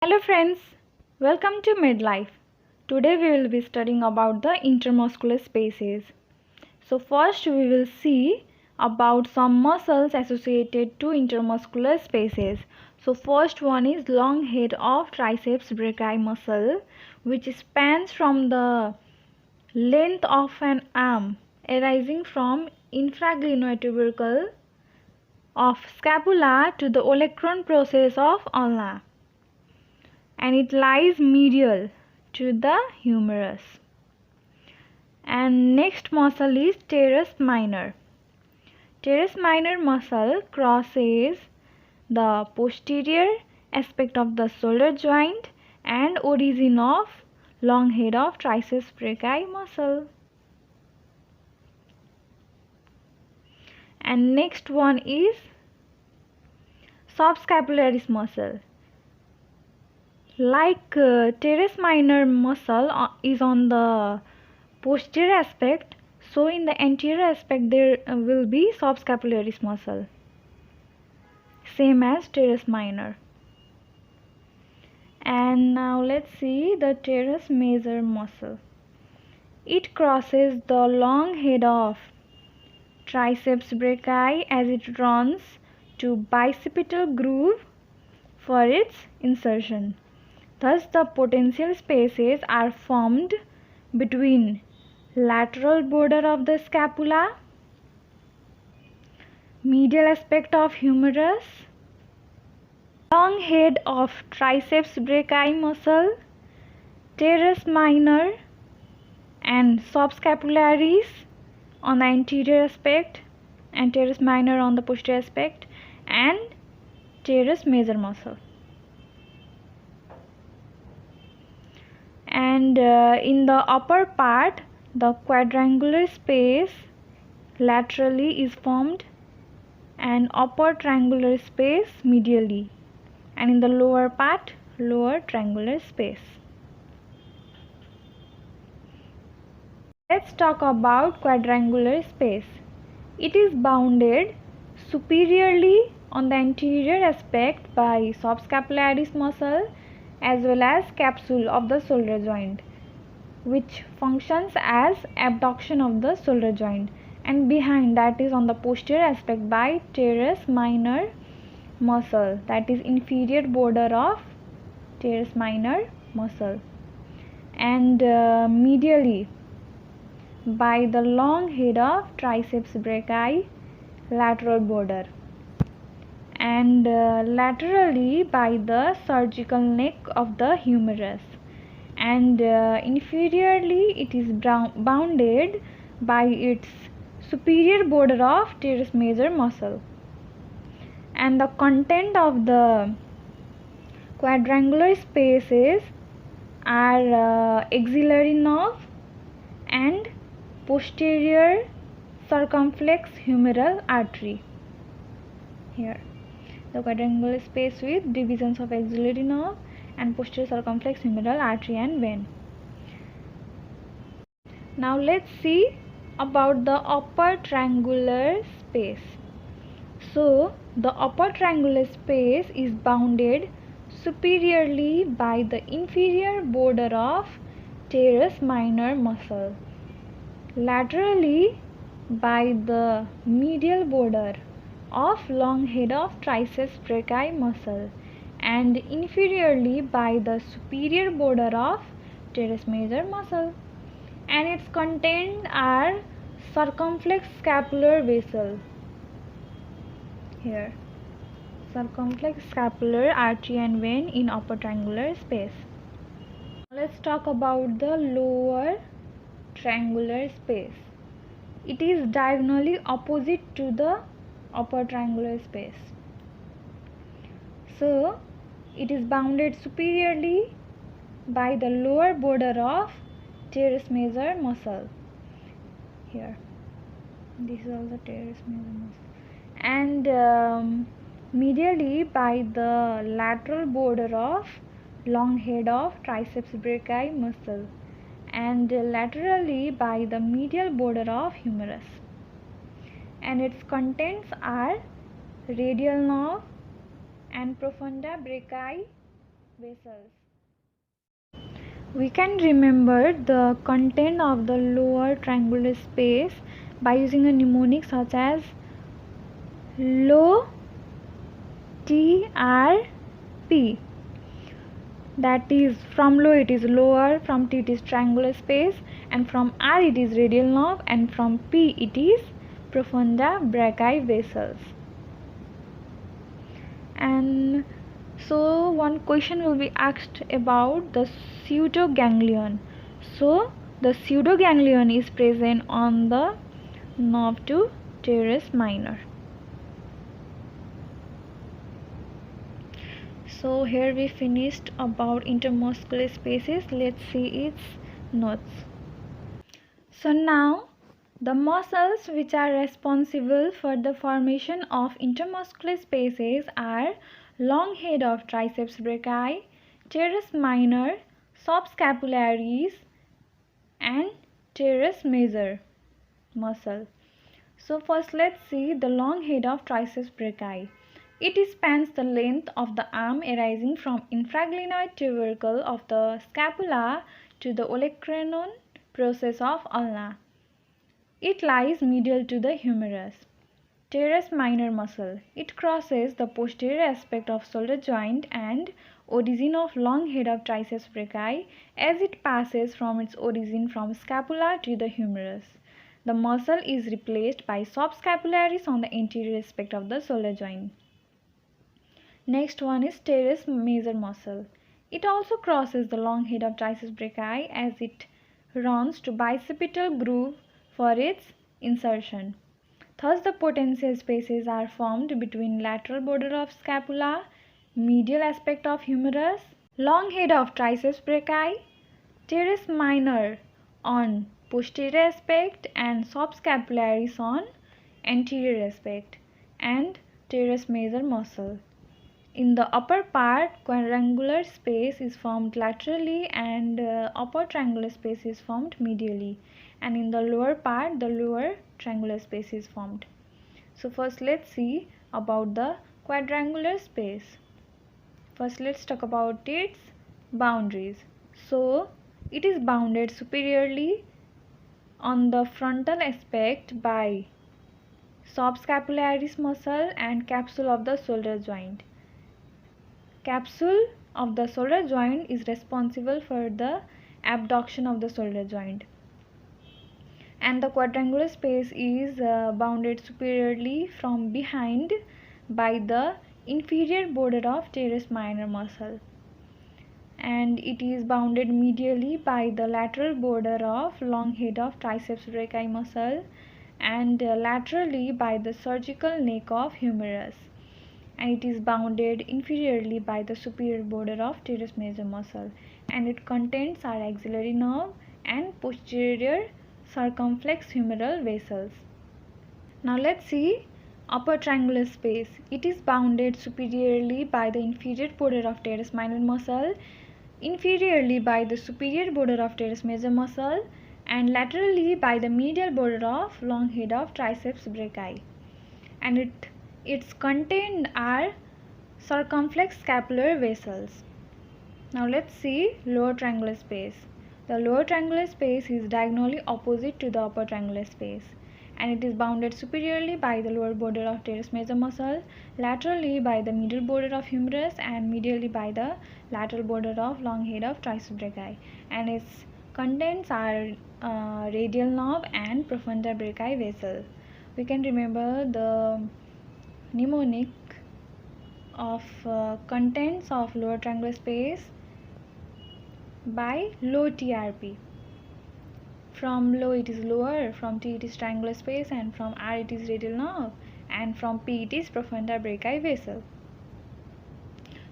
Hello friends, welcome to Midlife. Today we will be studying about the intermuscular spaces. So first we will see about some muscles associated to intermuscular spaces. So first one is long head of triceps brachii muscle, which spans from the length of an arm arising from infraglenoid tubercle of scapula to the olecranon process of ulna, and it lies medial to the humerus. And next muscle is teres minor. Teres minor muscle crosses the posterior aspect of the shoulder joint and origin of long head of triceps brachii muscle. And next one is subscapularis muscle. Like teres minor muscle is on the posterior aspect, so in the anterior aspect there will be subscapularis muscle, same as teres minor. And now let's see the teres major muscle. It crosses the long head of triceps brachii as it runs to bicipital groove for its insertion. Thus the potential spaces are formed between lateral border of the scapula, medial aspect of humerus, long head of triceps brachii muscle, teres minor and subscapularis on the anterior aspect and teres minor on the posterior aspect, and teres major muscle. And in the upper part, the quadrangular space laterally is formed and upper triangular space medially, and in the lower part, lower triangular space. Let's talk about quadrangular space. It is bounded superiorly on the anterior aspect by subscapularis muscle as well as capsule of the shoulder joint, which functions as abduction of the shoulder joint, and behind that is on the posterior aspect by teres minor muscle, that is inferior border of teres minor muscle, and medially by the long head of triceps brachii lateral border, and laterally by the surgical neck of the humerus, and inferiorly it is bounded by its superior border of teres major muscle. And the content of the quadrangular spaces are axillary nerve and posterior circumflex humeral artery. Here the quadrangular space with divisions of axillary nerve and posterior circumflex humeral artery and vein. Now let's see about the upper triangular space. So the upper triangular space is bounded superiorly by the inferior border of teres minor muscle, laterally by the medial border of long head of triceps brachii muscle, and inferiorly by the superior border of teres major muscle, and its content are circumflex scapular vessel. Here circumflex scapular artery and vein in upper triangular space. Let's talk about the lower triangular space. It is diagonally opposite to the upper triangular space, so it is bounded superiorly by the lower border of teres major muscle. Here this is also teres major muscle, and medially by the lateral border of long head of triceps brachii muscle, and laterally by the medial border of humerus, and its contents are radial nerve and profunda brachii vessels. We can remember the content of the lower triangular space by using a mnemonic such as low TRP. That is, from low it is lower, from T it is triangular space, and from R it is radial nerve, and from P it is profunda brachii vessels. And so one question will be asked about the pseudoganglion. So the pseudoganglion is present on the nerve to teres minor. So here we finished about intermuscular spaces. Let's see its notes. So now the muscles which are responsible for the formation of intermuscular spaces are long head of triceps brachii, teres minor, subscapularis, and teres major muscle. So first let's see the long head of triceps brachii. It spans the length of the arm arising from infraglenoid tubercle of the scapula to the olecranon process of ulna. It lies medial to the humerus. Teres minor muscle. It crosses the posterior aspect of shoulder joint and origin of long head of triceps brachii as it passes from its origin from scapula to the humerus. The muscle is replaced by subscapularis on the anterior aspect of the shoulder joint. Next one is teres major muscle. It also crosses the long head of triceps brachii as it runs to bicipital groove for its insertion. Thus the potential spaces are formed between lateral border of scapula, medial aspect of humerus, long head of triceps brachii, teres minor on posterior aspect and subscapularis on anterior aspect, and teres major muscle. In the upper part, quadrangular space is formed laterally and upper triangular space is formed medially, and in the lower part, the lower triangular space is formed. So first let's see about the quadrangular space. First let's talk about its boundaries. So it is bounded superiorly on the frontal aspect by subscapularis muscle and capsule of the shoulder joint. Capsule of the shoulder joint is responsible for the abduction of the shoulder joint, and the quadrangular space is bounded superiorly from behind by the inferior border of teres minor muscle, and it is bounded medially by the lateral border of long head of triceps brachii muscle and laterally by the surgical neck of humerus, and it is bounded inferiorly by the superior border of teres major muscle, and it contains our axillary nerve and posterior circumflex humeral vessels. Now let's see upper triangular space. It is bounded superiorly by the inferior border of teres minor muscle, inferiorly by the superior border of teres major muscle, and laterally by the medial border of long head of triceps brachii, and its contained are circumflex scapular vessels. Now let's see lower triangular space. The lower triangular space is diagonally opposite to the upper triangular space, and it is bounded superiorly by the lower border of teres major muscle, laterally by the medial border of humerus, and medially by the lateral border of long head of triceps brachii, and its contents are radial nerve and profunda brachii vessel. We can remember the mnemonic of contents of lower triangular space by low TRP. From low it is lower, from T it is triangular space, and from R it is radial nerve, and from P it is profunda brachii vessel.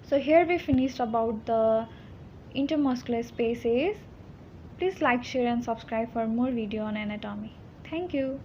So here we finished about the intermuscular spaces. Please like, share and subscribe for more video on anatomy. Thank you.